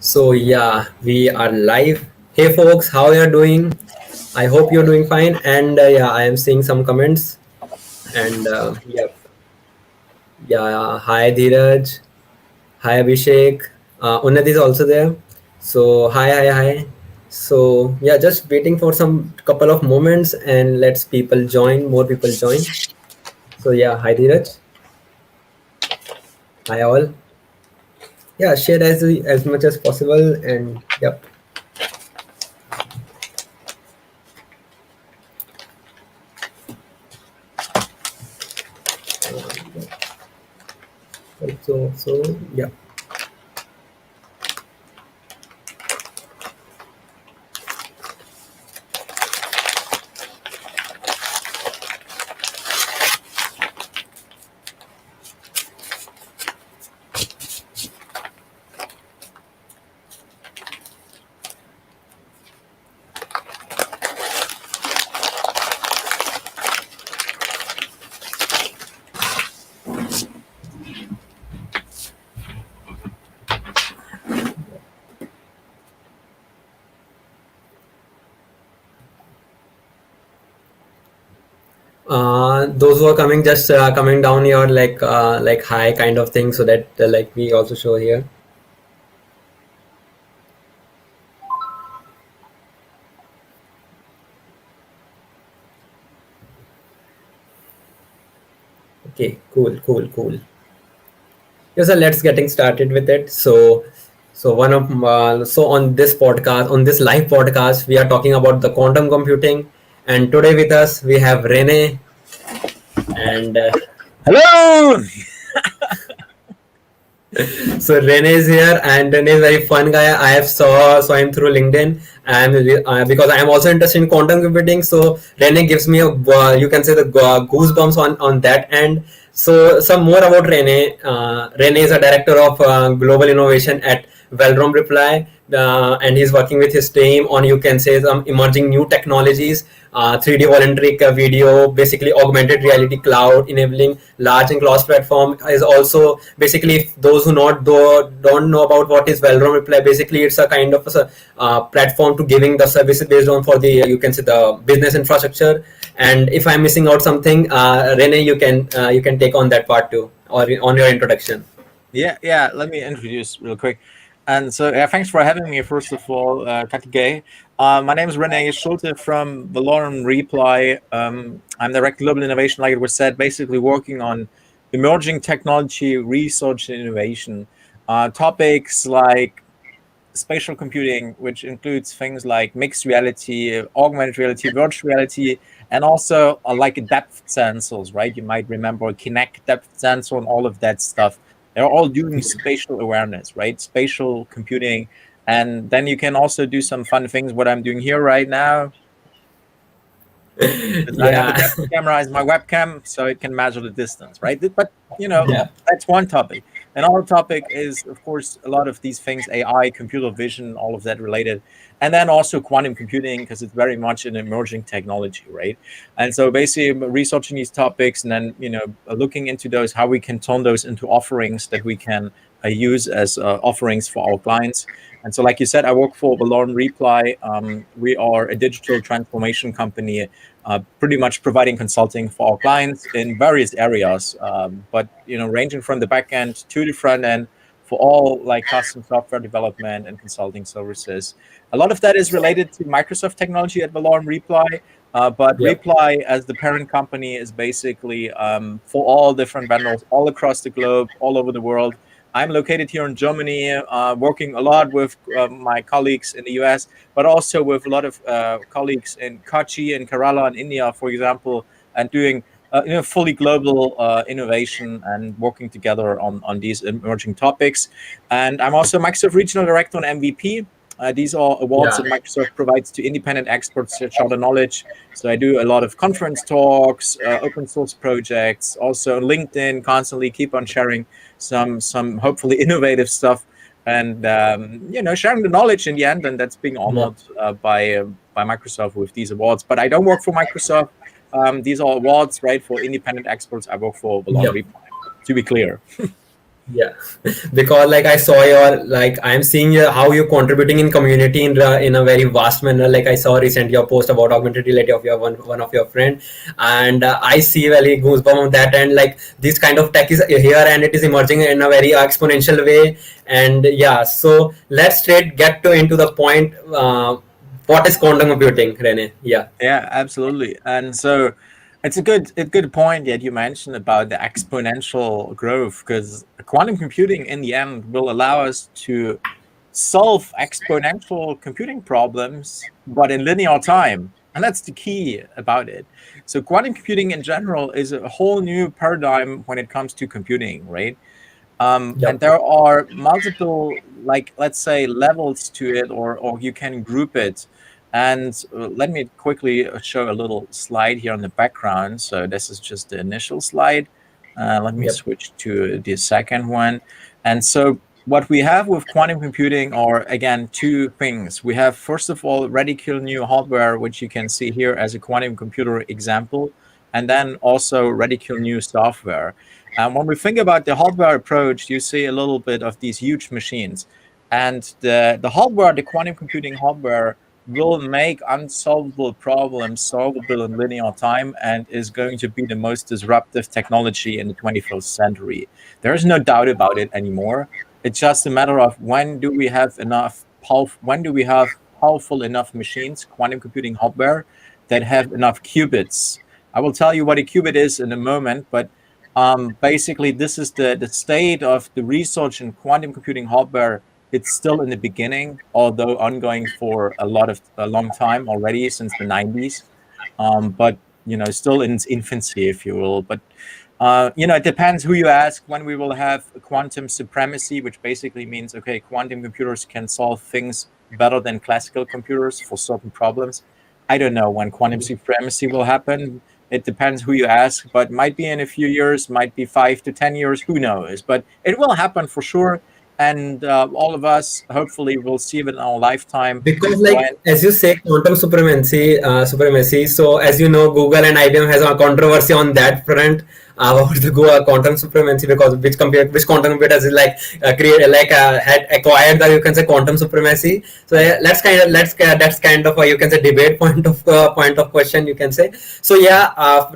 So yeah, we are live. Hey folks, how you are doing? I hope you're doing fine. And yeah, I am seeing some comments. And yeah. Hi Dheeraj. Hi Abhishek. Unnati is also there. So hi. So yeah, just waiting for some couple of moments and let's people join. More people join. So yeah, hi Dheeraj. Hi all. Yeah, share as much as possible and yep. So yeah. Those who are coming, just coming down your like high kind of thing, so that like we also show here. Okay, cool. Yes, sir, let's getting started with it. So one of so on this podcast, on this live podcast, we are talking about the quantum computing, and today with us we have Rene and Hello. so Rene is here, and Rene is very fun guy. I have saw him through LinkedIn, and because I am also interested in quantum computing, so Rene gives me a you can say the goosebumps on that end. So some more about Rene. Rene is a director of global innovation at Valorem Reply, and he's working with his team on you can say some emerging new technologies, 3D volumetric video, basically augmented reality cloud, enabling large and cross platform is also basically if those who don't know about what is Valorem Reply. Basically, it's a kind of a platform to giving the services based on for the you can say the business infrastructure. And if I'm missing out something, Rene, you can take on that part too, or on your introduction. Yeah. Let me introduce real quick. And so, thanks for having me. First of all, Kaki. My name is René Schulte from Valorem Reply. I'm Director of Global Innovation, like it was said, basically working on emerging technology research and innovation. Topics like spatial computing, which includes things like mixed reality, augmented reality, virtual reality, and also like depth sensors, right? You might remember Kinect depth sensor and all of that stuff. They're all doing spatial awareness, right? Spatial computing. And then you can also do some fun things, what I'm doing here right now. I have a Yeah. depth camera as my webcam, so it can measure the distance, right? But, Yeah. that's one topic. Another topic is, of course, a lot of these things, AI, computer vision, all of that related. And then also quantum computing, because it's very much an emerging technology, right? And so basically researching these topics and then, looking into those, how we can turn those into offerings that we can use as offerings for our clients. And so, like you said, I work for Valorem Reply. We are a digital transformation company, pretty much providing consulting for our clients in various areas, but ranging from the back end to the front end for all like custom software development and consulting services. A lot of that is related to Microsoft technology at Valorem Reply. But Yep. Reply, as the parent company, is basically for all different vendors all across the globe, all over the world. I'm located here in Germany, working a lot with my colleagues in the US, but also with a lot of colleagues in Kochi and Kerala in India, for example, and doing fully global innovation and working together on these emerging topics. And I'm also Microsoft Regional Director on MVP. These are awards Yeah. that Microsoft provides to independent experts to share the knowledge. So I do a lot of conference talks, open source projects, also LinkedIn, constantly keep on sharing some hopefully innovative stuff, and sharing the knowledge in the end, and that's being Yeah. honored by Microsoft with these awards. But I don't work for Microsoft. These are awards, right, for independent experts. I work for Valorem Yep. Reply, to be clear. Yeah, because like I saw your like I'm seeing how you're contributing in community in a very vast manner. Like I saw recently your post about augmented reality of your one of your friend, and I see very goosebump on that. And like this kind of tech is here and it is emerging in a very exponential way. And yeah, so let's straight get to into the point. What is quantum computing, Rene? Yeah. Yeah, absolutely. And so it's a good point that you mentioned about the exponential growth, because quantum computing in the end will allow us to solve exponential computing problems, but in linear time. And that's the key about it. So quantum computing in general is a whole new paradigm when it comes to computing, right? And Yep. there are multiple, like, let's say, levels to it, or you can group it. And let me quickly show a little slide here on the background. So this is just the initial slide. Let me Yep. switch to the second one. And so what we have with quantum computing are, again, two things. We have, first of all, radical new hardware, which you can see here as a quantum computer example, and then also radical new software. And when we think about the hardware approach, you see a little bit of these huge machines. And the hardware, the quantum computing hardware, will make unsolvable problems solvable in linear time and is going to be the most disruptive technology in the 21st century. There is no doubt about it anymore. It's just a matter of when do we have powerful enough machines, quantum computing hardware, that have enough qubits. I will tell you what a qubit is in a moment, but basically this is the state of the research in quantum computing hardware. It's still in the beginning, although ongoing for a long time already, since the 90s. But still in its infancy, if you will. But it depends who you ask when we will have quantum supremacy, which basically means, okay, quantum computers can solve things better than classical computers for certain problems. I don't know when quantum supremacy will happen. It depends who you ask, but might be in a few years, might be 5 to 10 years, who knows? But it will happen for sure. And all of us hopefully will see it in our lifetime. Because like When as you say quantum supremacy, so as you know Google and IBM has a controversy on that front about the quantum supremacy, because which quantum computers is like create like had acquired the, you can say, quantum supremacy. So yeah, that's kind of a, you can say, debate point of question, you can say. So yeah,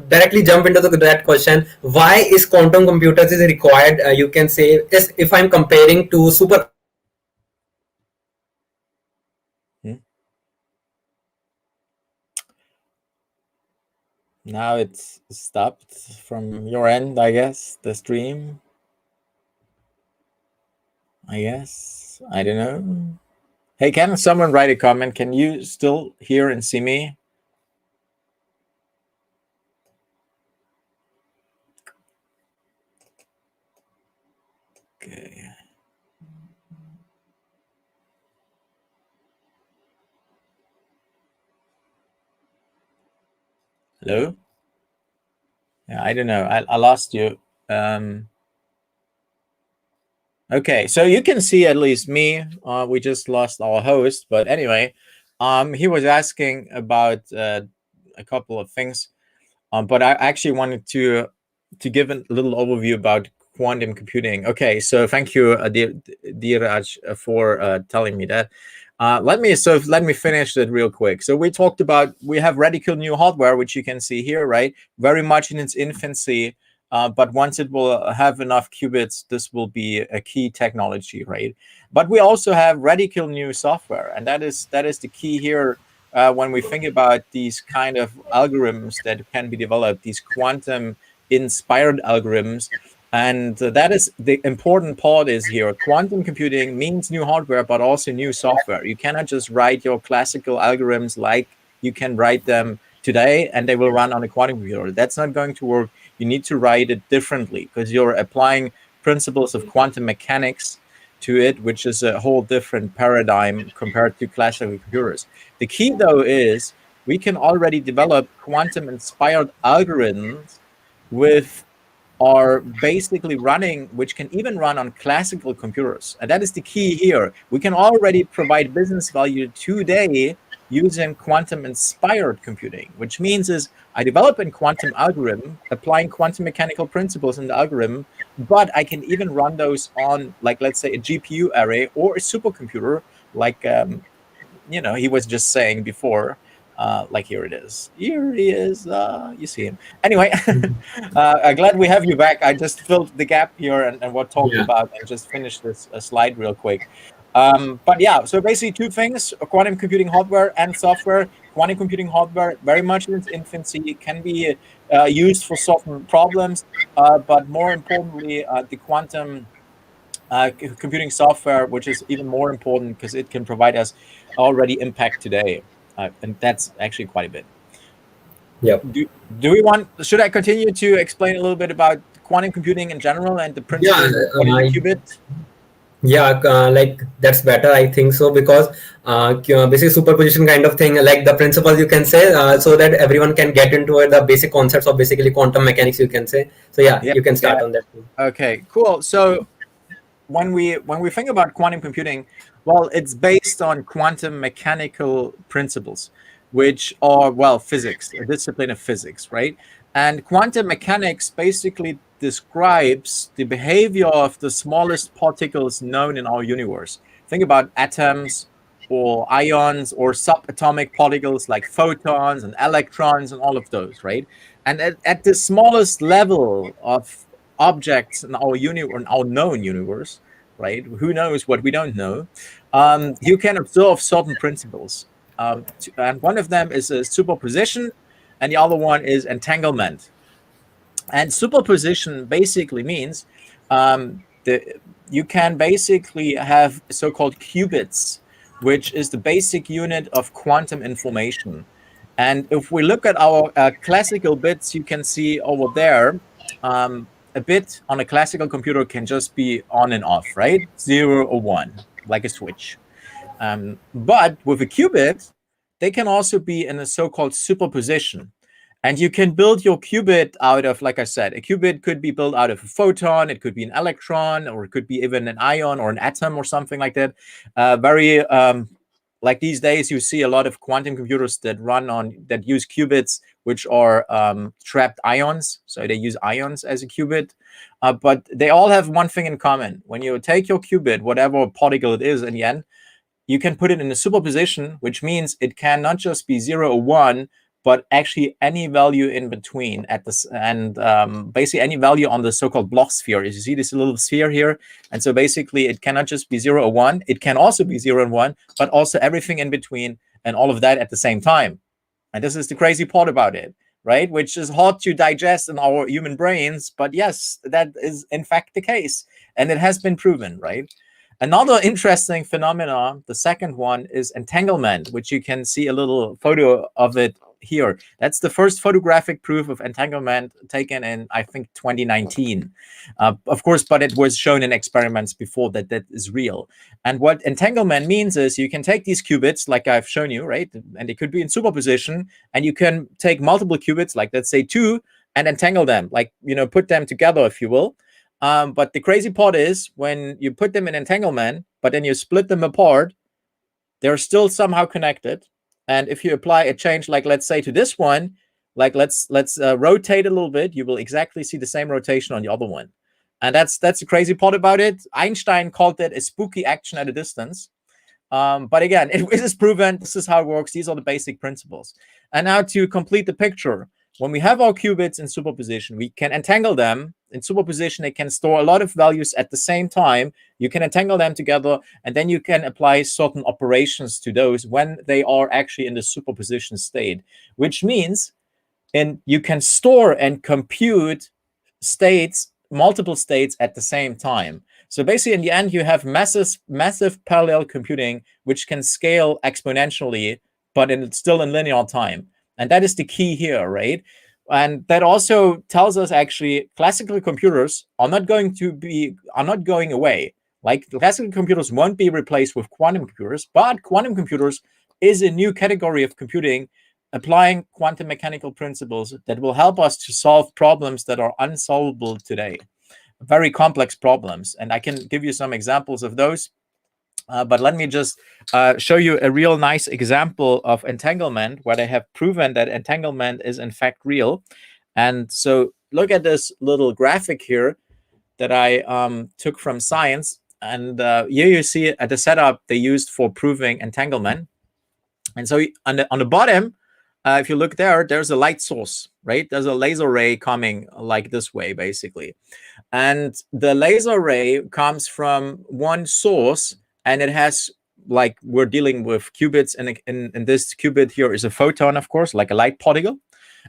directly jump into that question: why is quantum computers is required, you can say, is if I'm comparing to super. Hmm? Now it's stopped from your end, I guess, the stream. I guess. I don't know. Hey, can someone write a comment? Can you still hear and see me? Okay. Hello? Yeah, I don't know. I lost you. Okay, so you can see at least me. We just lost our host, but anyway, he was asking about a couple of things. But I actually wanted to give a little overview about quantum computing. Okay, so thank you, Dheeraj, for telling me that. Let me finish that real quick. So we talked about, we have radical new hardware, which you can see here, right? Very much in its infancy, but once it will have enough qubits, this will be a key technology, right? But we also have radical new software, and that is the key here. When we think about these kind of algorithms that can be developed, these quantum inspired algorithms. And that is the important part is here. Quantum computing means new hardware, but also new software. You cannot just write your classical algorithms like you can write them today and they will run on a quantum computer. That's not going to work. You need to write it differently because you're applying principles of quantum mechanics to it, which is a whole different paradigm compared to classical computers. The key, though, is we can already develop quantum-inspired algorithms with are basically running, which can even run on classical computers. And that is the key here. We can already provide business value today using quantum-inspired computing, which means is I develop a quantum algorithm, applying quantum mechanical principles in the algorithm, but I can even run those on, like, let's say, a GPU array or a supercomputer, like, he was just saying before. Like, here it is. Here he is. You see him. Anyway, I'm glad we have you back. I just filled the gap here and what talked about, and just finished this slide real quick. But yeah, so basically two things: quantum computing hardware and software. Quantum computing hardware, very much in its infancy, can be used for solving problems, but more importantly, the quantum computing software, which is even more important because it can provide us already impact today. And that's actually quite a bit. Yep. Should I continue to explain a little bit about quantum computing in general and the principles of what is a qubit? Yeah, like that's better, I think so, because basically superposition kind of thing, like the principles you can say, so that everyone can get into it, the basic concepts of basically quantum mechanics, you can say. So yeah, you can start on that. Okay, cool. So when we think about quantum computing, well, it's based on quantum mechanical principles, which are, well, physics, a discipline of physics, right? And quantum mechanics basically describes the behavior of the smallest particles known in our universe. Think about atoms or ions or subatomic particles like photons and electrons and all of those, right? And at the smallest level of objects in our in our known universe, right? Who knows what we don't know? You can observe certain principles, and one of them is a superposition, and the other one is entanglement. And superposition basically means you can basically have so-called qubits, which is the basic unit of quantum information. And if we look at our classical bits, you can see over there, a bit on a classical computer can just be on and off, right? 0 or 1, like a switch. But with a qubit, they can also be in a so-called superposition. And you can build your qubit out of, like I said, a qubit could be built out of a photon, it could be an electron, or it could be even an ion or an atom or something like that. Like these days, you see a lot of quantum computers that use qubits, which are trapped ions. So they use ions as a qubit. But they all have one thing in common. When you take your qubit, whatever particle it is in the end, you can put it in a superposition, which means it can not just be 0 or 1, but actually any value in between at this, and basically any value on the so-called Bloch sphere. You see this little sphere here, and so basically it cannot just be 0 or 1. It can also be 0 and 1, but also everything in between, and all of that at the same time. And this is the crazy part about it, right? Which is hard to digest in our human brains, but yes, that is in fact the case, and it has been proven, right? Another interesting phenomenon, the second one, is entanglement, which you can see a little photo of it here. That's the first photographic proof of entanglement taken in, I think, 2019. Of course, but it was shown in experiments before that is real. And what entanglement means is you can take these qubits, like I've shown you, right? And they could be in superposition, and you can take multiple qubits, like let's say 2, and entangle them, like, put them together, if you will. But the crazy part is when you put them in entanglement, but then you split them apart, they're still somehow connected. And if you apply a change, like let's say to this one, like let's rotate a little bit, you will exactly see the same rotation on the other one. And that's the crazy part about it. Einstein called it a spooky action at a distance. But again, it is proven. This is how it works. These are the basic principles. And now to complete the picture, when we have our qubits in superposition, we can entangle them. In superposition, they can store a lot of values at the same time. You can entangle them together, and then you can apply certain operations to those when they are actually in the superposition state, which means you can store and compute states, multiple states at the same time. So basically, in the end, you have massive parallel computing, which can scale exponentially, but still in linear time. And that is the key here, right? And that also tells us actually classical computers are not going away. Like classical computers won't be replaced with quantum computers, but quantum computers is a new category of computing applying quantum mechanical principles that will help us to solve problems that are unsolvable today. Very complex problems. And I can give you some examples of those. But let me just show you a real nice example of entanglement where they have proven that entanglement is in fact real. And so look at this little graphic here that I took from Science. And here you see at the setup they used for proving entanglement. And so on the bottom, if you look there, there's a light source, right? There's a laser ray coming like this way, basically. And the laser ray comes from one source, and it has, like, we're dealing with qubits, and in this qubit here is a photon, of course, like a light particle.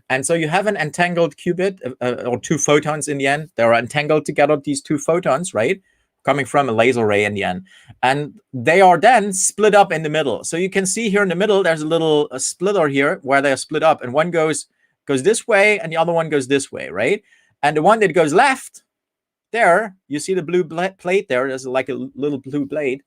And so you have an entangled qubit, or two photons in the end. They are entangled together, these two photons, right? Coming from a laser ray in the end. And they are then split up in the middle. So you can see here in the middle, there's a little splitter here where they are split up. And one goes this way, and the other one goes this way, right? And the one that goes left, there, you see the blue plate there. There's like a little blue blade.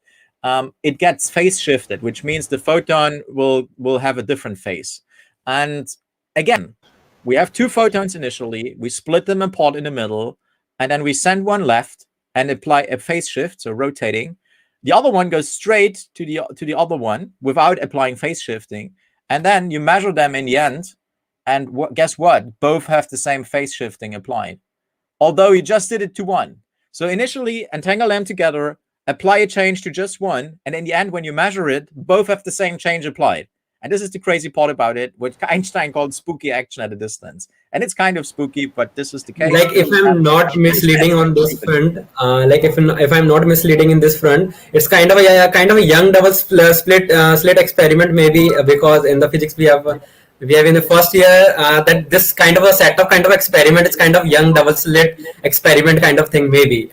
It gets phase shifted, which means the photon will have a different phase. And again, we have two photons initially. We split them apart in the middle, and then we send one left and apply a phase shift, so rotating. The other one goes straight to the other one without applying phase shifting. And then you measure them in the end, and guess what? Both have the same phase shifting applied, although you just did it to one. So initially, entangle them together, apply a change to just one, and in the end, when you measure it, both have the same change applied. And this is the crazy part about it, what Einstein called spooky action at a distance. And it's kind of spooky, but this is the case. Like, if I'm not misleading on this front, like if I'm not misleading in this front, it's kind of a young double slit experiment, maybe, because in the physics we have in the first year that this kind of a setup kind of experiment is kind of young double slit experiment kind of thing, maybe,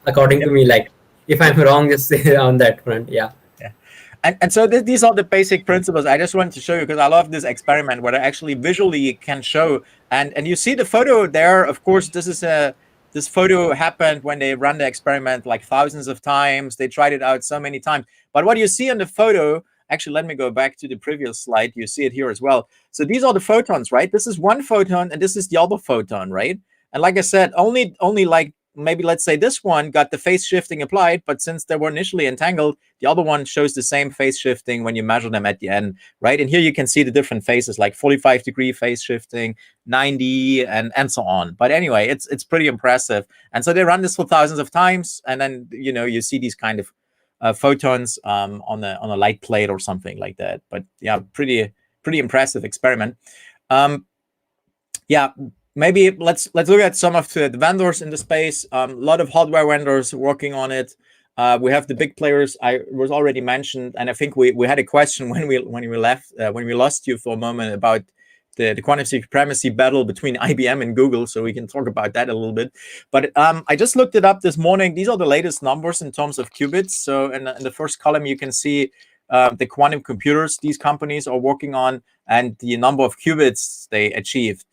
according to me. Like, if I'm wrong, just say on that front. Yeah. And so these are the basic principles. I just wanted to show you because I love this experiment where I actually visually can show. And you see the photo there. Of course, this photo happened when they ran the experiment like thousands of times. They tried it out so many times. But what you see in the photo, actually, let me go back to the previous slide. You see it here as well. So these are the photons, right? This is one photon, and this is the other photon, right? And like I said, only like, maybe let's say this one got the phase shifting applied, but since they were initially entangled, the other one shows the same phase shifting when you measure them at the end, right? And here you can see the different phases, like 45-degree phase shifting, 90, and so on. But anyway, it's pretty impressive. And so they run this for thousands of times, and then you see these kind of photons on a light plate or something like that. But yeah, pretty impressive experiment. Yeah. Maybe let's look at some of the vendors in the space. A lot of hardware vendors working on it. We have the big players I was already mentioned, and I think we had a question when we lost you for a moment about the quantum supremacy battle between IBM and Google, so we can talk about that a little bit. But I just looked it up this morning. These are the latest numbers in terms of qubits. So in the first column, you can see the quantum computers these companies are working on and the number of qubits they achieved.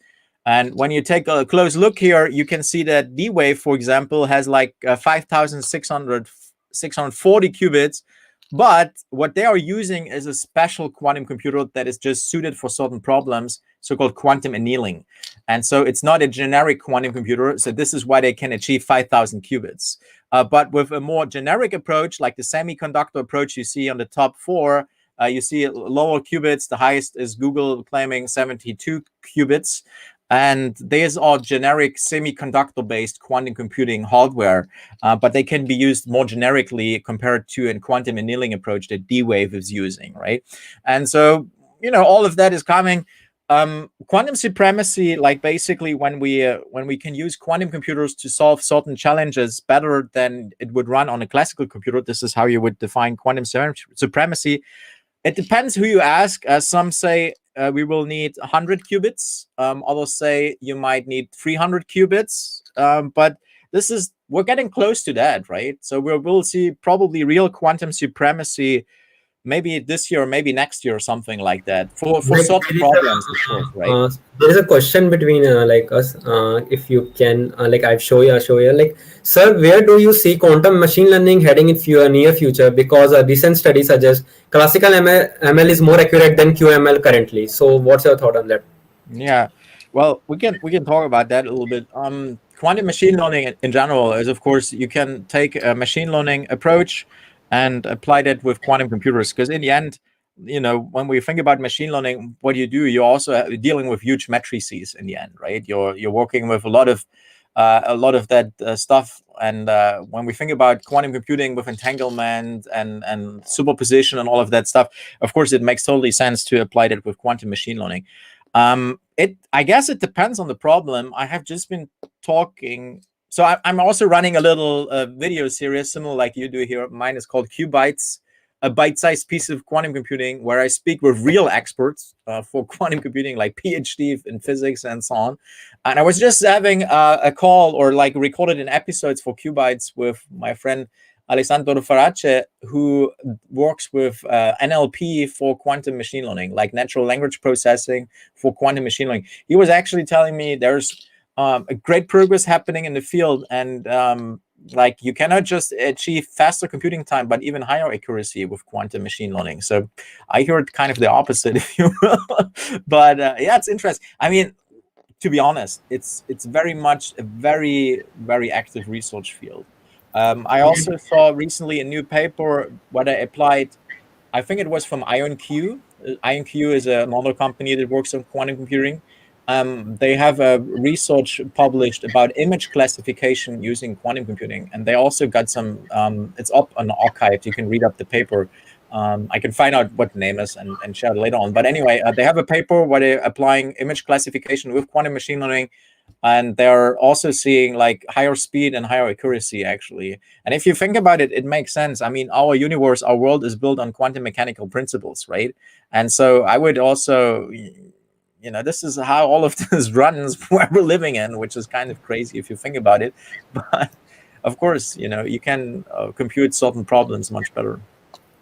And when you take a close look here, you can see that D-Wave, for example, has like 5,640 qubits. But what they are using is a special quantum computer that is just suited for certain problems, so-called quantum annealing. And so it's not a generic quantum computer. So this is why they can achieve 5,000 qubits. But with a more generic approach, like the semiconductor approach you see on the top four, you see lower qubits. The highest is Google claiming 72 qubits. And these are generic semiconductor-based quantum computing hardware, but they can be used more generically compared to a quantum annealing approach that D-Wave is using, right? And so, all of that is coming. Quantum supremacy, like basically when we can use quantum computers to solve certain challenges better than it would run on a classical computer, this is how you would define quantum supremacy. It depends who you ask. Some say we will need 100 qubits. Others say you might need 300 qubits. But we're getting close to that, right? So we'll see probably real quantum supremacy maybe this year or maybe next year or something like that for certain problems, of course, right? There is a question between like us, if you can, like I'll show you, like, sir, where do you see quantum machine learning heading in near future? Because a recent study suggests classical ML is more accurate than QML currently. So what's your thought on that? Yeah, well, we can talk about that a little bit. Quantum machine learning in general is, of course, you can take a machine learning approach and applied it with quantum computers. Because in the end, when we think about machine learning, what you do, you're also dealing with huge matrices in the end, right? You're working with a lot of that stuff. And when we think about quantum computing with entanglement and superposition and all of that stuff, of course, it makes totally sense to apply that with quantum machine learning. I guess it depends on the problem. I have just been talking. So I'm also running a little video series similar like you do here. Mine is called Qbytes, a bite-sized piece of quantum computing, where I speak with real experts for quantum computing, like PhD in physics and so on. And I was just having a call, or like recorded in episodes for Qbytes, with my friend Alessandro Farace, who works with NLP for quantum machine learning, like natural language processing for quantum machine learning. He was actually telling me there's a great progress happening in the field, and like you cannot just achieve faster computing time, but even higher accuracy with quantum machine learning. So I heard kind of the opposite, if you will. But yeah, it's interesting. I mean, to be honest, it's very much a very, very active research field. I also saw recently a new paper where I applied, I think it was from IonQ. IonQ is another company that works on quantum computing. They have a research published about image classification using quantum computing, and they also got some. It's up on the archive. You can read up the paper. I can find out what the name is and share it later on. But anyway, they have a paper where they're applying image classification with quantum machine learning, and they're also seeing like higher speed and higher accuracy, actually. And if you think about it, it makes sense. I mean, our universe, our world is built on quantum mechanical principles, right? And so I would also, this is how all of this runs where we're living in, which is kind of crazy if you think about it. But of course, you can compute certain problems much better.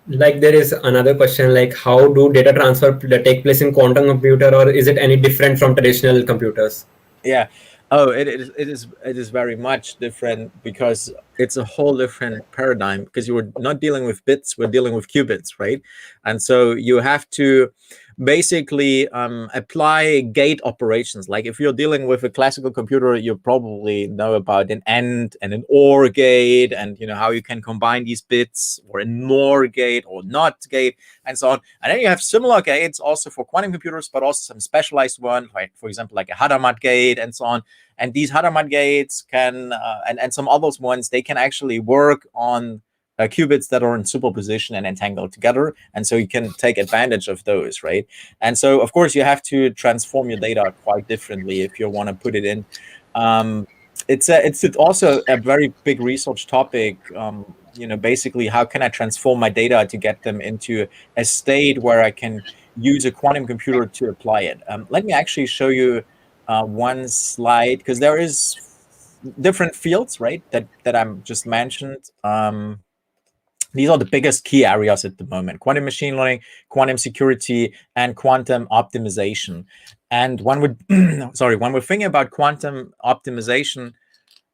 Like, there is another question, like how do data transfer take place in quantum computer, or is it any different from traditional computers? Yeah. Oh, it is very much different, because it's a whole different paradigm, because you were not dealing with bits, we're dealing with qubits, right? And so you have to basically apply gate operations. Like if you're dealing with a classical computer, you probably know about an AND and an OR gate, and how you can combine these bits, or a NOR gate or NOT gate, and so on. And then you have similar gates also for quantum computers, but also some specialized ones, like for example, like a Hadamard gate and so on. And these Hadamard gates can, and some other ones, they can actually work on qubits that are in superposition and entangled together, and so you can take advantage of those, right? And so of course you have to transform your data quite differently if you want to put it in. It's also a very big research topic. Basically, how can I transform my data to get them into a state where I can use a quantum computer to apply it? Let me actually show you one slide, because there is different fields, right, that I'm just mentioned. These are the biggest key areas at the moment: quantum machine learning, quantum security, and quantum optimization. And when we're thinking about quantum optimization,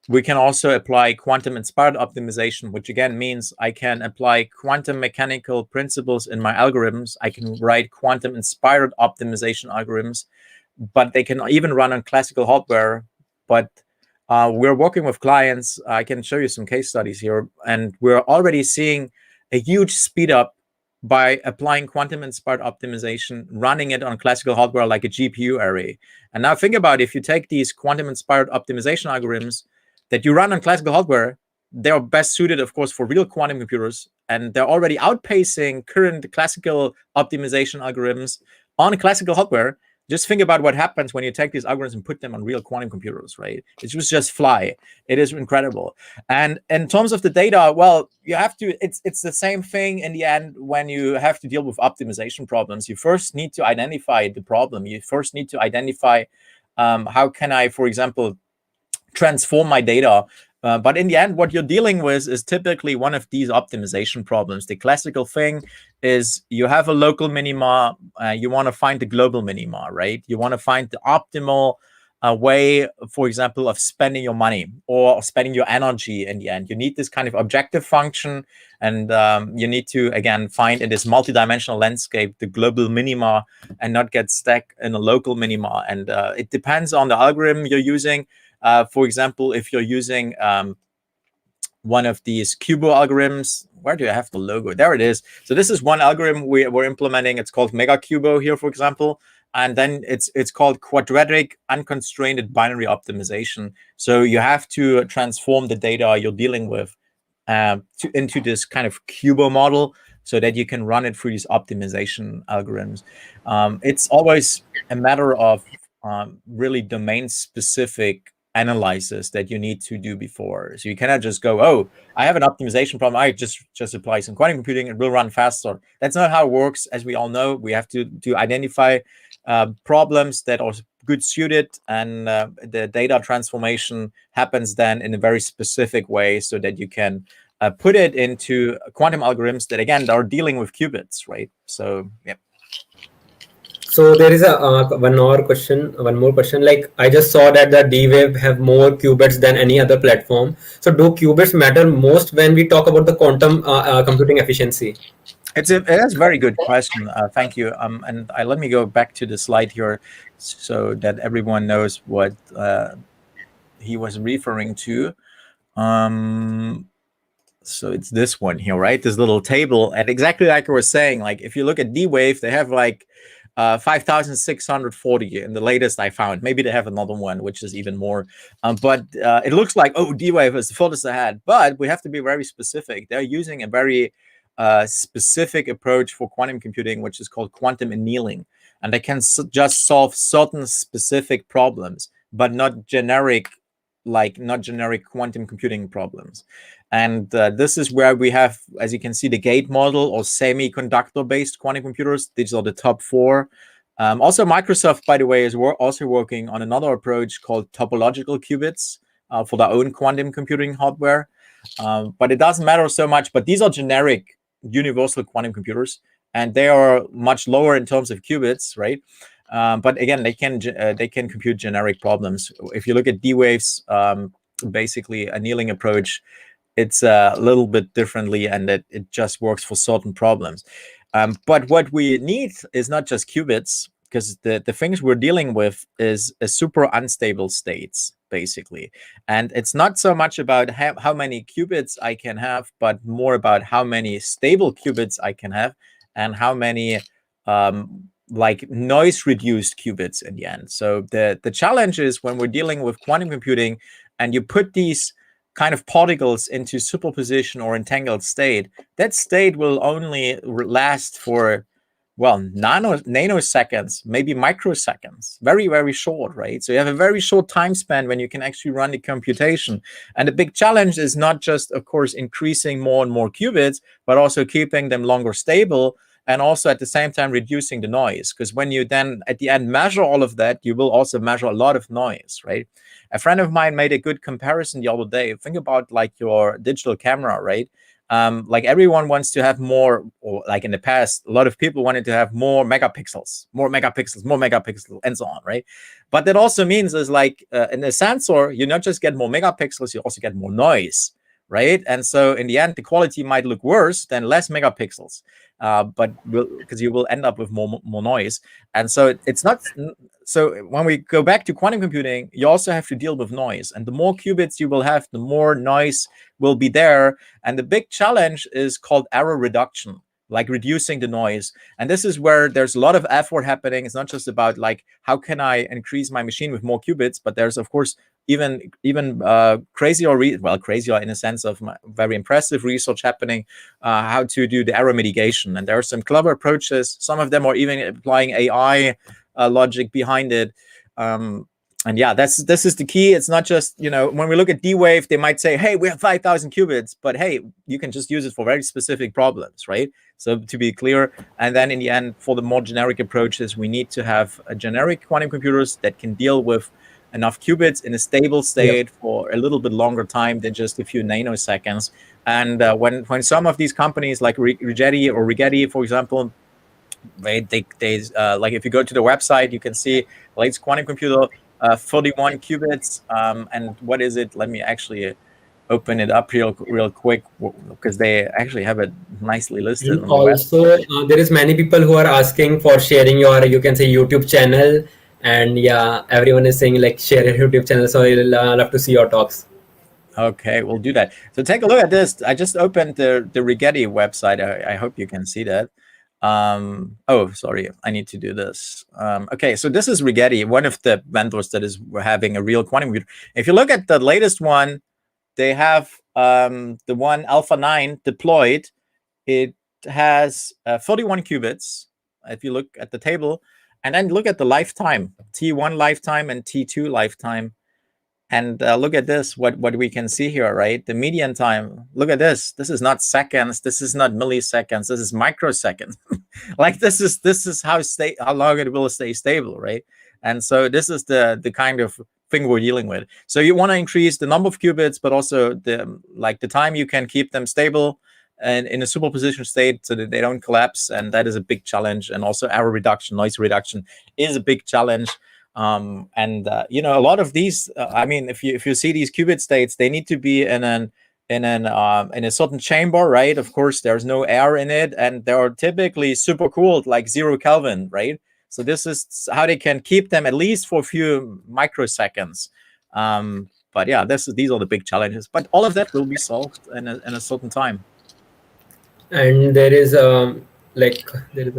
we can also apply quantum-inspired optimization, which again means I can apply quantum mechanical principles in my algorithms. I can write quantum-inspired optimization algorithms, but they can even run on classical hardware. But we're working with clients. I can show you some case studies here, and we're already seeing a huge speed up by applying quantum-inspired optimization, running it on classical hardware like a GPU array. And now think about it, if you take these quantum-inspired optimization algorithms that you run on classical hardware, they're best suited, of course, for real quantum computers, and they're already outpacing current classical optimization algorithms on classical hardware. Just think about what happens when you take these algorithms and put them on real quantum computers, right? It just fly. It is incredible. And in terms of the data, well, you have to, it's the same thing in the end when you have to deal with optimization problems. You first need to identify the problem. You first need to identify how can I, for example, transform my data. But in the end, what you're dealing with is typically one of these optimization problems. The classical thing is you have a local minima, you want to find the global minima, right? You want to find the optimal way, for example, of spending your money or spending your energy in the end. You need this kind of objective function, and you need to, again, find in this multidimensional landscape the global minima and not get stuck in a local minima. And it depends on the algorithm you're using. For example, if you're using one of these QBO algorithms, where do I have the logo? There it is. So this is one algorithm we're implementing. It's called MegaCubo here, for example. And then it's called quadratic unconstrained binary optimization. So you have to transform the data you're dealing with into this kind of cubo model so that you can run it through these optimization algorithms. It's always a matter of really domain-specific analysis that you need to do before. So you cannot just go, oh, I have an optimization problem, I just apply some quantum computing, it will run faster. That's not how it works. As we all know, we have to identify problems that are good suited, and the data transformation happens then in a very specific way so that you can put it into quantum algorithms that, again, are dealing with qubits, right? So, yeah. So there is a one more question. Like, I just saw that the D-Wave have more qubits than any other platform. So do qubits matter most when we talk about the quantum computing efficiency? That's a very good question. Thank you. And let me go back to the slide here so that everyone knows what he was referring to. So it's this one here, right? This little table. And exactly like I was saying, like if you look at D-Wave, they have like 5,640 in the latest I found. Maybe they have another one, which is even more. But it looks like, oh, D-Wave is the furthest ahead. But we have to be very specific. They're using a very specific approach for quantum computing, which is called quantum annealing. And they can just solve certain specific problems, but not generic quantum computing problems. And this is where we have, as you can see, the gate model or semiconductor-based quantum computers. These are the top four. Also, Microsoft, by the way, is also working on another approach called topological qubits for their own quantum computing hardware. But it doesn't matter so much. But these are generic universal quantum computers, and they are much lower in terms of qubits, right? But again, they can compute generic problems. If you look at D-Wave's basically annealing approach, it's a little bit differently, and it just works for certain problems. But what we need is not just qubits, because the things we're dealing with is a super unstable states, basically. And it's not so much about how many qubits I can have, but more about how many stable qubits I can have and how many like noise-reduced qubits in the end. So the challenge is when we're dealing with quantum computing and you put these kind of particles into superposition or entangled state, that state will only last for, well, nanoseconds, maybe microseconds, very, very short, right? So you have a very short time span when you can actually run the computation. And the big challenge is not just, of course, increasing more and more qubits, but also keeping them longer stable, and also at the same time reducing the noise. Because when you then at the end measure all of that, you will also measure a lot of noise, right? A friend of mine made a good comparison the other day. Think about like your digital camera, right? Like everyone wants to have more, or like in the past, a lot of people wanted to have more megapixels, and so on, right? But that also means is like in a sensor, you not just get more megapixels, you also get more noise, right? And so in the end, the quality might look worse than less megapixels, but because you will end up with more noise. And so it's not. So when we go back to quantum computing, you also have to deal with noise. And the more qubits you will have, the more noise will be there. And the big challenge is called error reduction, like reducing the noise. And this is where there's a lot of effort happening. It's not just about like, how can I increase my machine with more qubits, but there's, of course, even crazier in a sense of very impressive research happening, how to do the error mitigation. And there are some clever approaches. Some of them are even applying AI logic behind it. And yeah, this is the key. It's not just, when we look at D-Wave, they might say, hey, we have 5,000 qubits, but hey, you can just use it for very specific problems, right? So to be clear, and then in the end, for the more generic approaches, we need to have generic quantum computers that can deal with enough qubits in a stable state for a little bit longer time than just a few nanoseconds. And when some of these companies like Rigetti, for example, they like if you go to the website, you can see latest quantum computer, 31 qubits. And what is it? Let me actually open it up real quick, because they actually have it nicely listed. And also, there is many people who are asking for sharing your, you can say, YouTube channel. And yeah, everyone is saying like share your YouTube channel. So I'll love to see your talks. Okay, we'll do that. So take a look at this. I just opened the Rigetti website. I hope you can see that. Oh, sorry, I need to do this. Okay, so this is Rigetti, one of the vendors that is having a real quantum computer. If you look at the latest one, they have the one Alpha 9 deployed. It has 31 qubits. If you look at the table, and then look at the lifetime, T1 lifetime and T2 lifetime. And look at this, what we can see here, right? The median time, look at this. This is not seconds. This is not milliseconds. This is microseconds. Like this is how long it will stay stable, right? And so this is the kind of thing we're dealing with. So you want to increase the number of qubits, but also the time you can keep them stable and in a superposition state so that they don't collapse. And that is a big challenge. And also error reduction, noise reduction is a big challenge. You know, a lot of these, I mean, if you see these qubit states, they need to be in a certain chamber, right? Of course, there's no air in it, and they are typically super cooled, like 0 Kelvin, right? So this is how they can keep them at least for a few microseconds. But yeah, these are the big challenges. But all of that will be solved in a certain time. And there is a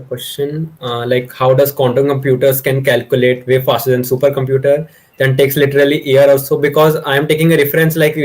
question like how does quantum computers can calculate way faster than supercomputer, then takes literally year or so, because I am taking a reference like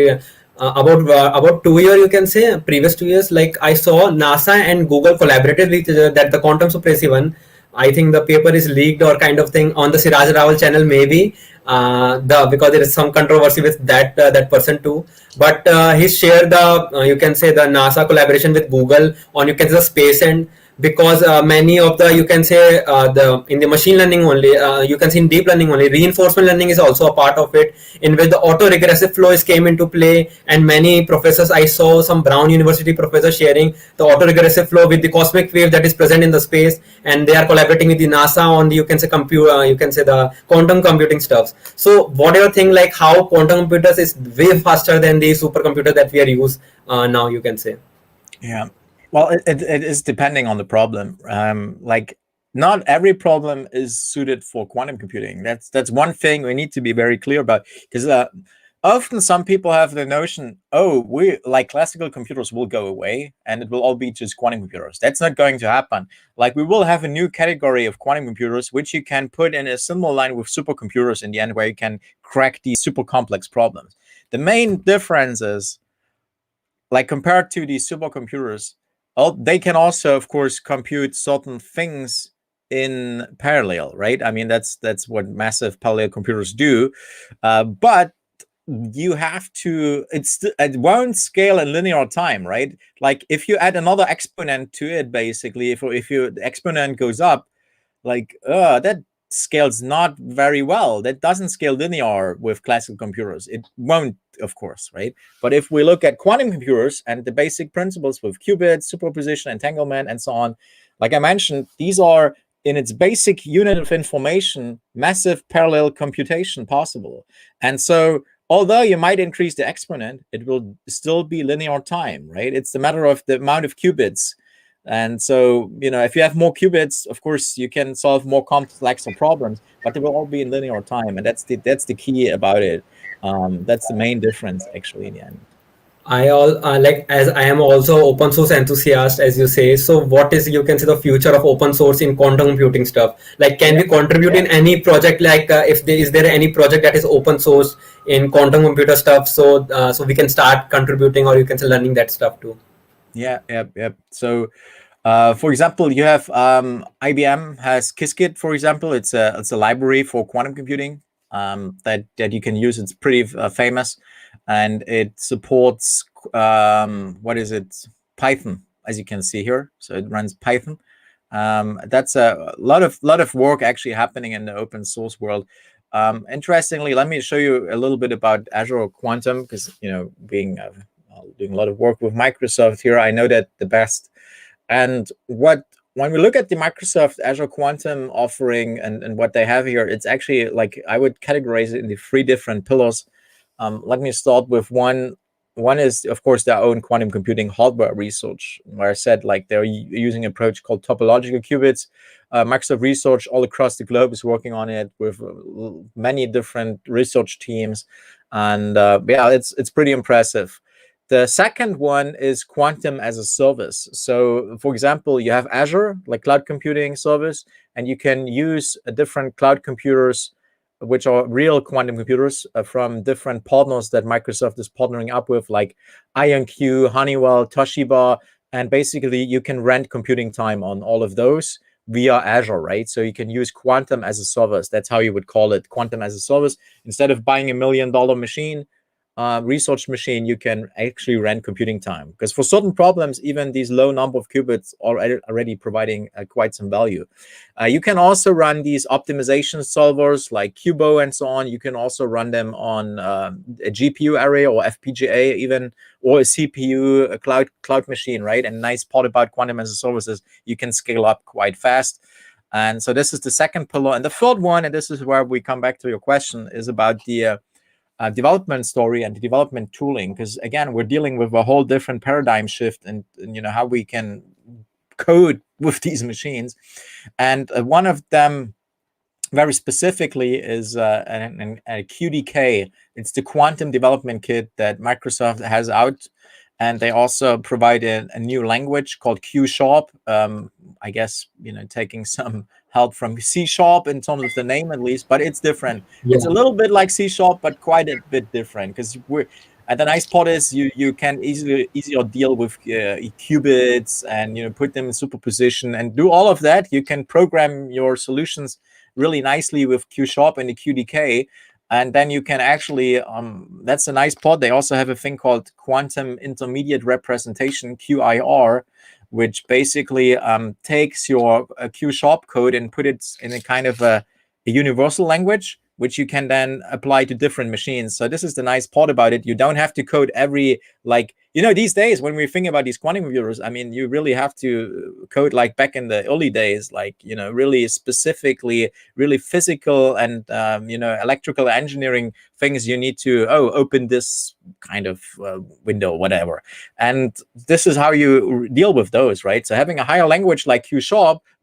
about 2 years, you can say previous 2 years, like I saw NASA and Google collaborated with each other, that the quantum supremacy one, I think the paper is leaked or kind of thing on the Siraj Rawal channel, maybe because there is some controversy with that person too. But he shared the you can say the NASA collaboration with Google on, you can say, the space end, because many of the, you can say, the in the machine learning only, you can see in deep learning only, reinforcement learning is also a part of it, in which the auto-regressive flows came into play. And many professors, I saw some Brown University professors sharing the auto-regressive flow with the cosmic wave that is present in the space, and they are collaborating with the NASA on the, you can say, you can say the quantum computing stuff. So what do you think, like how quantum computers is way faster than the supercomputer that we are use now, you can say? Yeah. Well, it is depending on the problem. Like not every problem is suited for quantum computing. That's one thing we need to be very clear about, because often some people have the notion, oh, we like classical computers will go away and it will all be just quantum computers. That's not going to happen. Like we will have a new category of quantum computers, which you can put in a similar line with supercomputers in the end, where you can crack these super complex problems. The main difference is, like compared to these supercomputers, they can also, of course, compute certain things in parallel, right? I mean, that's what massive parallel computers do. But you have to, it won't scale in linear time, right? Like if you add another exponent to it, basically, if the exponent goes up, like that scales not very well. That doesn't scale linear with classical computers. It won't, of course, right? But if we look at quantum computers and the basic principles with qubits, superposition, entanglement, and so on, like I mentioned, these are, in its basic unit of information, massive parallel computation possible. And so although you might increase the exponent, it will still be linear time, right? It's a matter of the amount of qubits. And so, you know, if you have more qubits, of course, you can solve more complex problems, but they will all be in linear time. And that's the key about it. That's the main difference, actually, in the end. Like, as I am also open source enthusiast, as you say. So, what is, you can say, the future of open source in quantum computing stuff? Like, can we contribute in any project? Like, if there is there any project that is open source in quantum computer stuff, so so we can start contributing, or you can say learning that stuff too. Yeah. So, for example, you have IBM has Qiskit, for example. It's a library for quantum computing that you can use. It's pretty famous, and it supports what is it? Python, as you can see here. So it runs Python. That's a lot of work actually happening in the open source world. Interestingly, let me show you a little bit about Azure Quantum, because, you know, being doing a lot of work with Microsoft here, I know that the best. And when we look at the Microsoft Azure Quantum offering and what they have here, it's actually, like, I would categorize it into 3 different pillars. Let me start with one. One is, of course, their own quantum computing hardware research, where I said, like, they're using an approach called topological qubits. Microsoft Research all across the globe is working on it with many different research teams. And yeah, it's pretty impressive. The second one is quantum as a service. So, for example, you have Azure, like cloud computing service, and you can use different cloud computers, which are real quantum computers from different partners that Microsoft is partnering up with, like IonQ, Honeywell, Toshiba, and basically you can rent computing time on all of those via Azure, right? So you can use quantum as a service. That's how you would call it, quantum as a service. Instead of buying $1 million machine, research machine, you can actually rent computing time, because for certain problems, even these low number of qubits are already providing quite some value. You can also run these optimization solvers like Cubo and so on. You can also run them on a GPU array or FPGA even, or a CPU, a cloud machine, right? And nice part about quantum as a service is you can scale up quite fast. And so this is the second pillar. And the third one, and this is where we come back to your question, is about the development story and the development tooling, because again, we're dealing with a whole different paradigm shift and how we can code with these machines. And one of them very specifically is a QDK. It's the Quantum Development Kit that Microsoft has out. And they also provide a new language called Q#. I guess, taking some help from C# in terms of the name at least, but it's different. Yeah. It's a little bit like C#, but quite a bit different, because the nice part is you can easier deal with qubits and put them in superposition and do all of that. You can program your solutions really nicely with Q# and the QDK. And then you can actually, that's a nice part. They also have a thing called Quantum Intermediate Representation, QIR, which basically takes your Q# code and put it in a kind of a universal language, which you can then apply to different machines. So this is the nice part about it. You don't have to code every, these days when we think about these quantum computers, you really have to code like back in the early days, really specifically, really physical and, electrical engineering things. You need to, open this kind of window, whatever. And this is how you deal with those, right? So having a higher language like Q#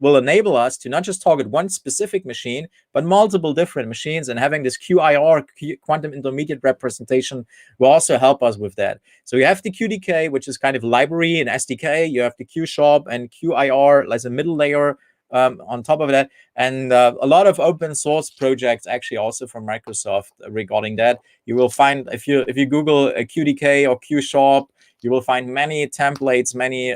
will enable us to not just target one specific machine, but multiple different machines. And having this QIR, Quantum Intermediate Representation, will also help us with that. So you have the QDK, which is kind of library and SDK. You have the Q# and QIR as a middle layer on top of that. And a lot of open source projects actually also from Microsoft regarding that. You will find, if you Google a QDK or Q#, you will find many templates, many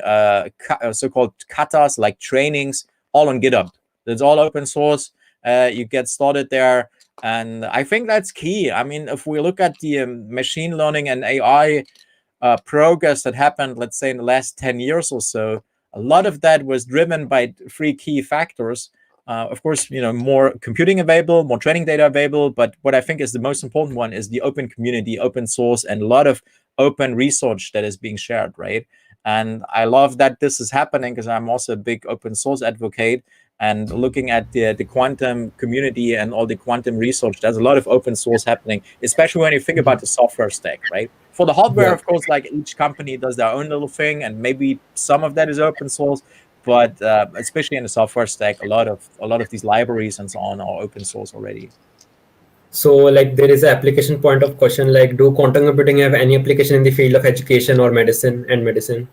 so-called katas, like trainings, all on GitHub. It's all open source. You get started there. And I think that's key. If we look at the machine learning and AI progress that happened, let's say in the last 10 years or so, a lot of that was driven by three key factors. Of course, more computing available, more training data available. But what I think is the most important one is the open community, open source, and a lot of open research that is being shared, right? And I love that this is happening, because I'm also a big open source advocate. And looking at the quantum community and all the quantum research, there's a lot of open source happening, especially when you think about the software stack, right? For the hardware, of course, like each company does their own little thing, and maybe some of that is open source, but especially in the software stack, a lot of these libraries and so on are open source already. So there is an application point of question, do quantum computing have any application in the field of education or medicine?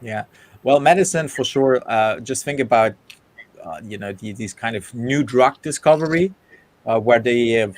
Yeah, well, medicine for sure. Just think about these kind of new drug discovery, where they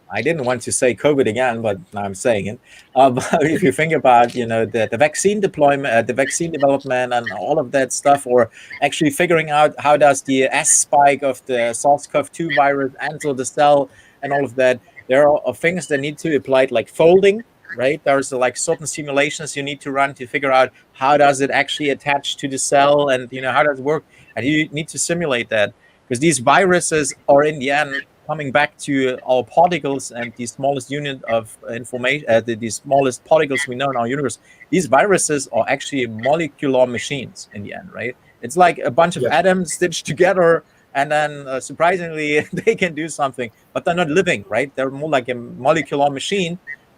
I didn't want to say COVID again, but now I'm saying it. But if you think about the vaccine deployment, the vaccine development, and all of that stuff, or actually figuring out how does the S spike of the SARS-CoV-2 virus enter the cell and all of that, there are things that need to be applied, like folding. Right, there's certain simulations you need to run to figure out how does it actually attach to the cell, and how does it work, and you need to simulate that, because these viruses are in the end coming back to our particles and the smallest unit of information, the smallest particles we know in our universe. These viruses are actually molecular machines in the end, right? It's like a bunch of atoms stitched together, and then surprisingly they can do something, but they're not living, right? They're more like a molecular machine.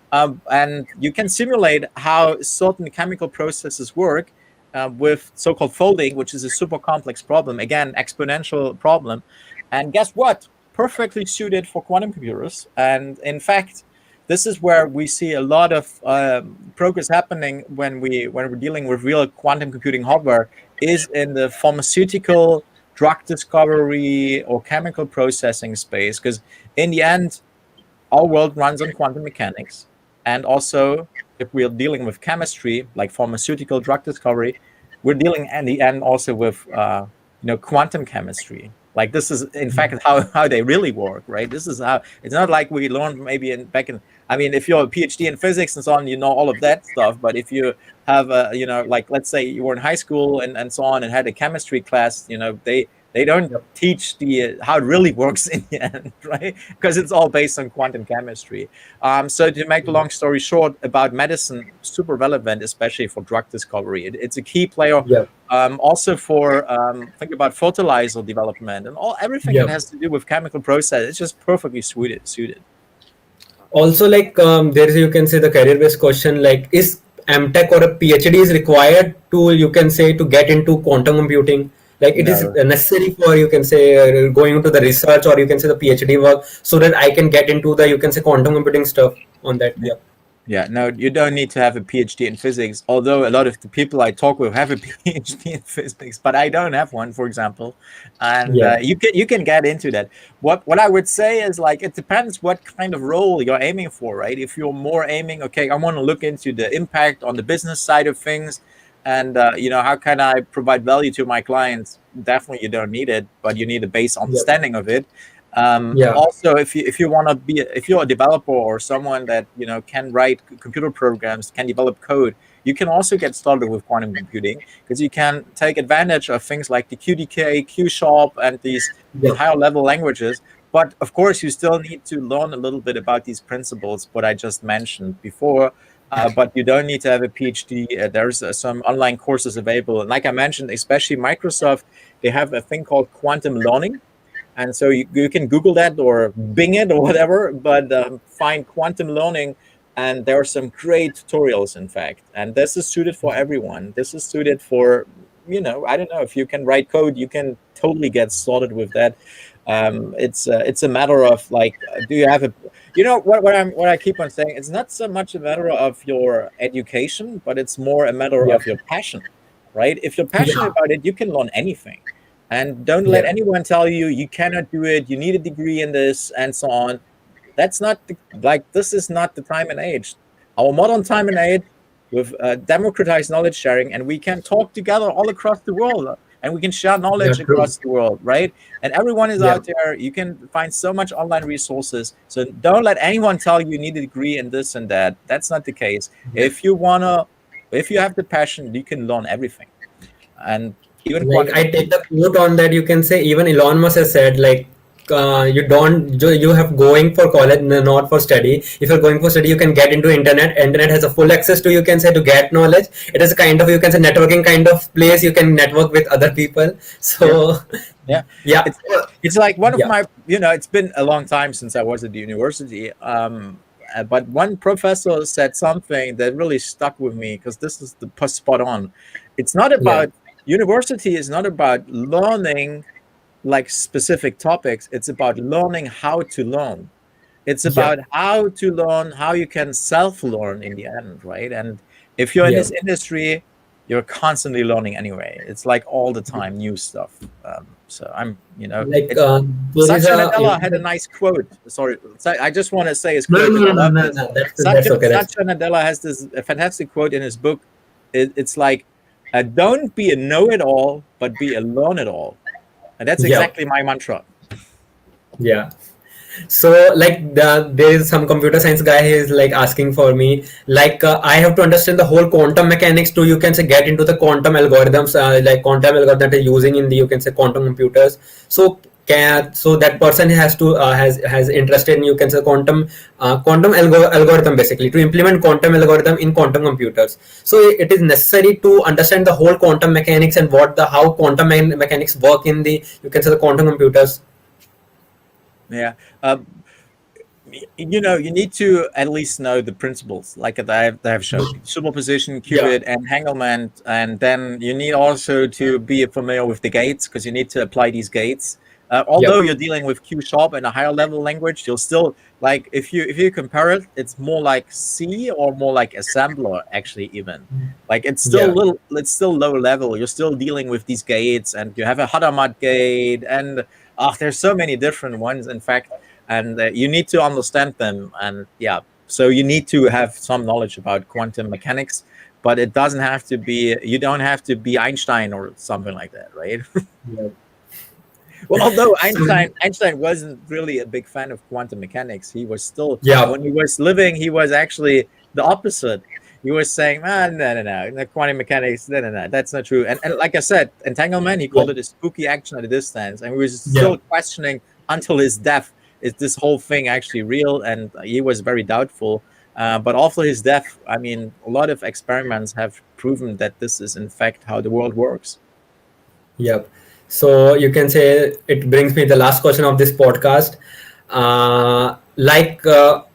And you can simulate how certain chemical processes work with so-called folding, which is a super complex problem, again, exponential problem. And guess what? perfectly suited for quantum computers. And in fact, this is where we see a lot of progress happening when we're dealing with real quantum computing hardware, is in the pharmaceutical, drug discovery, or chemical processing space. Because in the end, our world runs on quantum mechanics. And also, if we're dealing with chemistry, like pharmaceutical drug discovery, we're dealing in the end also with quantum chemistry. Like, this is in fact how they really work, right? This is how, it's not like we learned maybe back in, I mean, if you're a PhD in physics and so on, you know all of that stuff. But if you have like, let's say you were in high school and so on and had a chemistry class, they don't teach how it really works in the end, right? Because it's all based on quantum chemistry. So to make the long story short, about medicine, super relevant, especially for drug discovery. It's a key player. Also for think about fertilizer development and everything that has to do with chemical process. It's just perfectly suited. Also, like there is, you can say, the career-based question, like, is MTech or a PhD is required to, you can say, to get into quantum computing? Like, it is necessary for, you can say, going into the research, or you can say the PhD work, so that I can get into the, you can say, quantum computing stuff on that. Yeah, no, you don't need to have a PhD in physics, although a lot of the people I talk with have a PhD in physics, but I don't have one, for example. And you can get into that. What I would say is, like, it depends what kind of role you're aiming for, right? If you're more aiming, okay, I want to look into the impact on the business side of things, and how can I provide value to my clients? Definitely, you don't need it, but you need a base understanding of it. Also, if you want to be, if you're a developer or someone that can write computer programs, can develop code, you can also get started with quantum computing, because you can take advantage of things like the QDK, QSharp, and these higher level languages. But of course, you still need to learn a little bit about these principles, what I just mentioned before. But you don't need to have a PhD. There's some online courses available. And like I mentioned, especially Microsoft, they have a thing called quantum learning. And so you can Google that or Bing it or whatever, but find quantum learning. And there are some great tutorials, in fact. And this is suited for everyone. This is suited for, I don't know, if you can write code, you can totally get started with that. It's a matter of, like, do you have a, what I keep on saying, it's not so much a matter of your education, but it's more a matter of your passion, right? If you're passionate about it, you can learn anything. And don't let anyone tell you you cannot do it, you need a degree in this, and so on. That's not this is not the time and age. Our modern time and age, with democratized knowledge sharing, and we can talk together all across the world, and we can share knowledge across the world, right? And everyone is out there. You can find so much online resources. So don't let anyone tell you need a degree in this and that. That's not the case. If you have the passion, you can learn everything. And even I take the quote on that. You can say even Elon Musk has said, like, you have going for college, not for study. If you're going for study, you can get into internet has a full access to, you can say, to get knowledge. It is a kind of, you can say, networking kind of place. You can network with other people. So it's like one of my, it's been a long time since I was at the university, but one professor said something that really stuck with me, because this is the spot on. It's not about university is not about learning like specific topics. It's about learning how to learn. It's about how to learn, how you can self-learn in the end, right? And if you're in this industry, you're constantly learning anyway. It's like all the time new stuff. So I'm, like Satya Nadella had a nice quote. Sorry, I just want to say his quote. No, that's okay. Satya Nadella has this fantastic quote in his book. It's like, don't be a know-it-all, but be a learn-it-all. And that's exactly my mantra. So, like, there is some computer science guy who is like asking for me, like, I have to understand the whole quantum mechanics to, you can say, get into the quantum algorithms, like quantum algorithm that are using in the, you can say, quantum computers. So that person has to has interested in, you can say, quantum algorithm, basically to implement quantum algorithm in quantum computers. So it is necessary to understand the whole quantum mechanics and how quantum mechanics work in the, you can say, the quantum computers. You need to at least know the principles, like they have shown: superposition, qubit, entanglement, and then you need also to be familiar with the gates, because you need to apply these gates. Although you're dealing with Q sharp and a higher level language, you'll still, like, if you compare it, it's more like C or more like assembler, actually. Even like it's still low level. You're still dealing with these gates, and you have a Hadamard gate, and there's so many different ones, in fact, and you need to understand them. And so you need to have some knowledge about quantum mechanics, but it doesn't have to be, you don't have to be Einstein or something like that, right? Well, although Einstein wasn't really a big fan of quantum mechanics, he was still, when he was living, he was actually the opposite. He was saying, no, quantum mechanics, no, that's not true. And like I said, entanglement, he called it a spooky action at a distance. And he was still questioning until his death, is this whole thing actually real? And he was very doubtful. But after his death, I mean, a lot of experiments have proven that this is, in fact, how the world works. Yep. So you can say it brings me the last question of this podcast.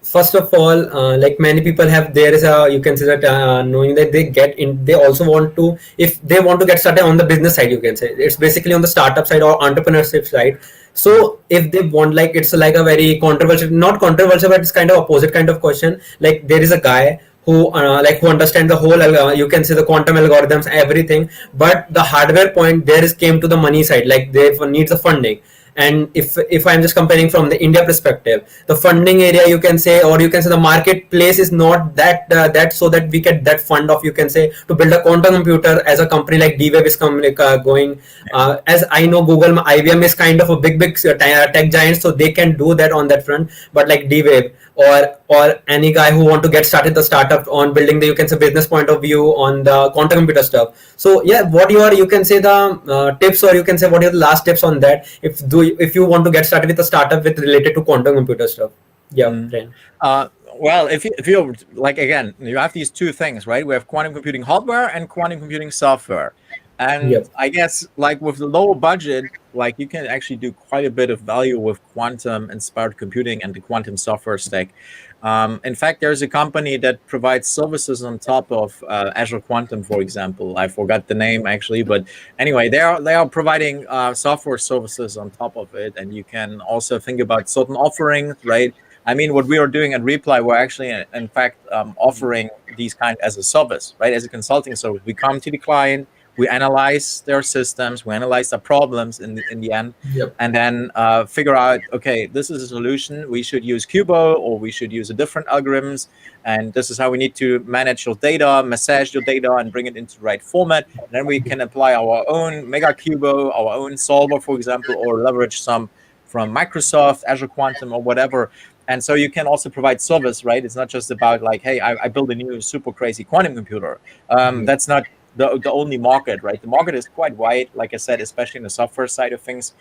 First of all, like many people have, there is a, you can say that knowing that they get in, they also want to, if they want to get started on the business side, you can say it's basically on the startup side or entrepreneurship side. So if they want, like, it's like a very controversial, not controversial, but it's kind of opposite kind of question. Like there is a guy who who understand the whole you can say the quantum algorithms, everything, but the hardware point there is came to the money side, like they needs the funding. And if I'm just comparing from the India perspective, the funding area, you can say, or you can say the marketplace is not that that so that we get that fund of, you can say, to build a quantum computer as a company like D-Wave is going. As I know, Google, IBM is kind of a big tech giant, so they can do that on that front. But like D-Wave or any guy who want to get started the startup on building the, you can say, business point of view on the quantum computer stuff. So what you can say the tips, or you can say what are the last tips on that if you want to get started with a startup with related to quantum computer stuff? Well, if you like, again, you have these two things, right? We have quantum computing hardware and quantum computing software. And I guess, like, with the lower budget, like, you can actually do quite a bit of value with quantum inspired computing and the quantum software stack. In fact, there's a company that provides services on top of Azure Quantum, for example. I forgot the name actually, but anyway, they are providing software services on top of it, and you can also think about certain offerings, right? I mean, what we are doing at Reply, we're actually, in fact, offering these kind as a service, right? As a consulting service, we come to the client, we analyze their systems, we analyze the problems in the end, and then figure out, okay, this is a solution. We should use Cubo, or we should use a different algorithms, and this is how we need to manage your data, massage your data, and bring it into the right format. And then we can apply our own Mega Cubo, our own solver, for example, or leverage some from Microsoft, Azure Quantum, or whatever. And so you can also provide service, right? It's not just about like, hey, I build a new super crazy quantum computer. That's not the only market, right? The market is quite wide, like I said, especially in the software side of things.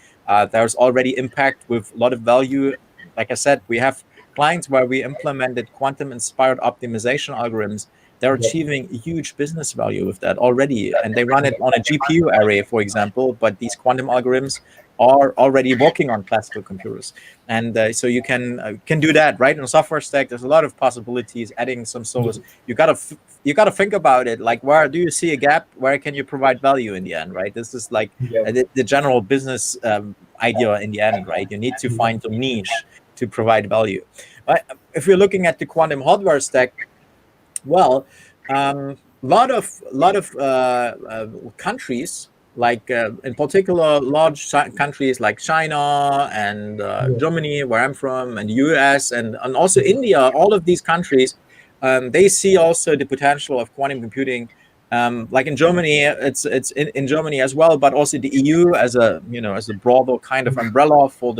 There's already impact with a lot of value. Like I said, we have clients where we implemented quantum-inspired optimization algorithms. They're achieving huge business value with that already, and they run it on a GPU array, for example, but these quantum algorithms are already working on classical computers. And so you can do that, right? In the software stack, there's a lot of possibilities, adding some service. You gotta think about it, like, where do you see a gap? Where can you provide value in the end, right? This is like the general business idea in the end, right? You need to find a niche to provide value. If you're looking at the quantum hardware stack, well, lot of countries, like in particular large countries like China and Germany, where I'm from, and the US, and also India, all of these countries, they see also the potential of quantum computing. Like in Germany, it's in Germany as well, but also the EU as a broader kind of umbrella for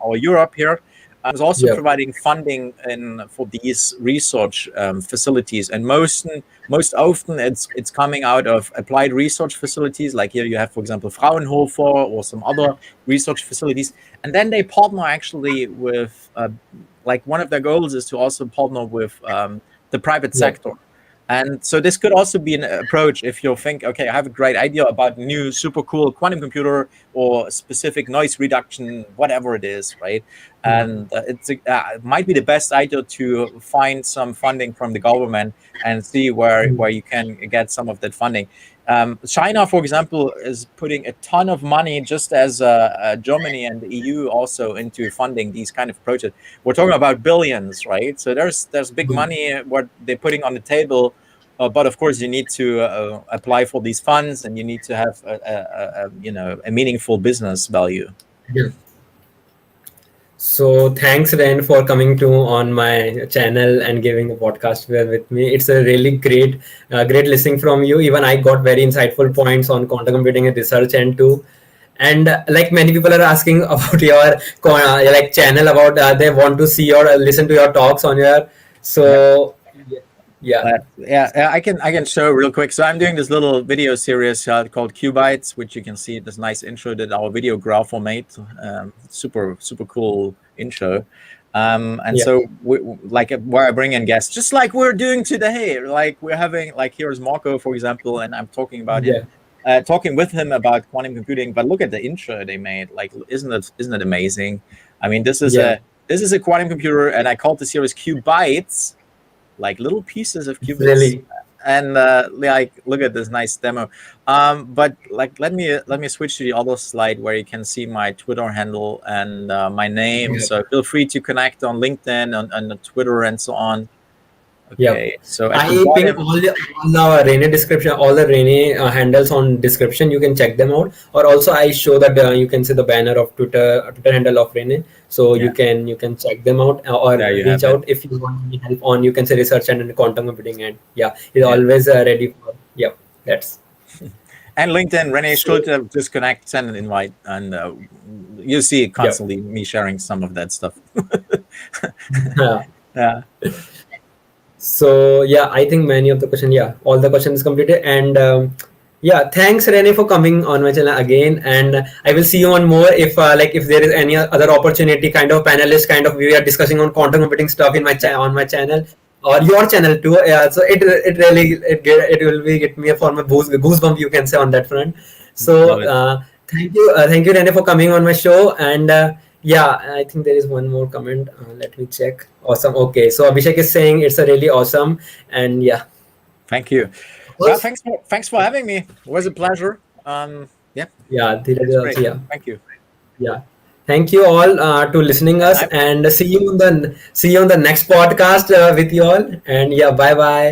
our Europe here. is also providing funding for these research facilities, and most often it's coming out of applied research facilities. Like here you have, for example, Fraunhofer or some other research facilities, and then they partner actually with like one of their goals is to also partner with the private sector. And so this could also be an approach if you think, okay, I have a great idea about new super cool quantum computer or specific noise reduction, whatever it is, right? and it might be the best idea to find some funding from the government and see where you can get some of that funding. China, for example, is putting a ton of money, just as Germany and the EU also, into funding these kind of projects. We're talking about billions, right? So there's big money what they're putting on the table, but of course you need to apply for these funds, and you need to have a meaningful business value. Yeah. So thanks, Ren, for coming to on my channel and giving the podcast with me. It's a really great listening from you. Even I got very insightful points on quantum computing and research and too. And like many people are asking about your like channel, about they want to see or listen to your talks on your. So yeah. I can show real quick. So I'm doing this little video series called Qbytes, which you can see this nice intro that our videographer made. Super cool intro. So like where I bring in guests, just like we're doing today. Like we're having, like, here's Marco, for example, and I'm talking about him, talking with him about quantum computing. But look at the intro they made. Like, isn't it amazing? I mean, this is a quantum computer, and I called the series Qbytes, like little pieces of qubits. Really? And like, look at this nice demo. But like, let me switch to the other slide where you can see my Twitter handle and my name. So feel free to connect on LinkedIn, on Twitter, and so on. Okay, so I ping all the Rene description, all the Rene handles on description. You can check them out. Or also I show that you can see the banner of Twitter handle of Rene. So you can check them out, or reach out if you want any help on, you can say, research and quantum computing, and he's always ready for that's. And LinkedIn, René Schulte, just connect, send an invite, and you see constantly me sharing some of that stuff. So I think many of the questions, all the questions completed, and thanks, Rene, for coming on my channel again, and I will see you on more if if there is any other opportunity, kind of panelist, kind of we are discussing on quantum computing stuff in my on my channel or your channel too. So it will be get me a form of goosebump, you can say, on that front. So thank you, Rene, for coming on my show. And I think there is one more comment. Let me check. Awesome. Okay, so Abhishek is saying it's a really awesome, and thank you. Well, thanks for having me. It was a pleasure. Thank you. Thank you all to listening us, and see you on the next podcast with you all. And bye bye.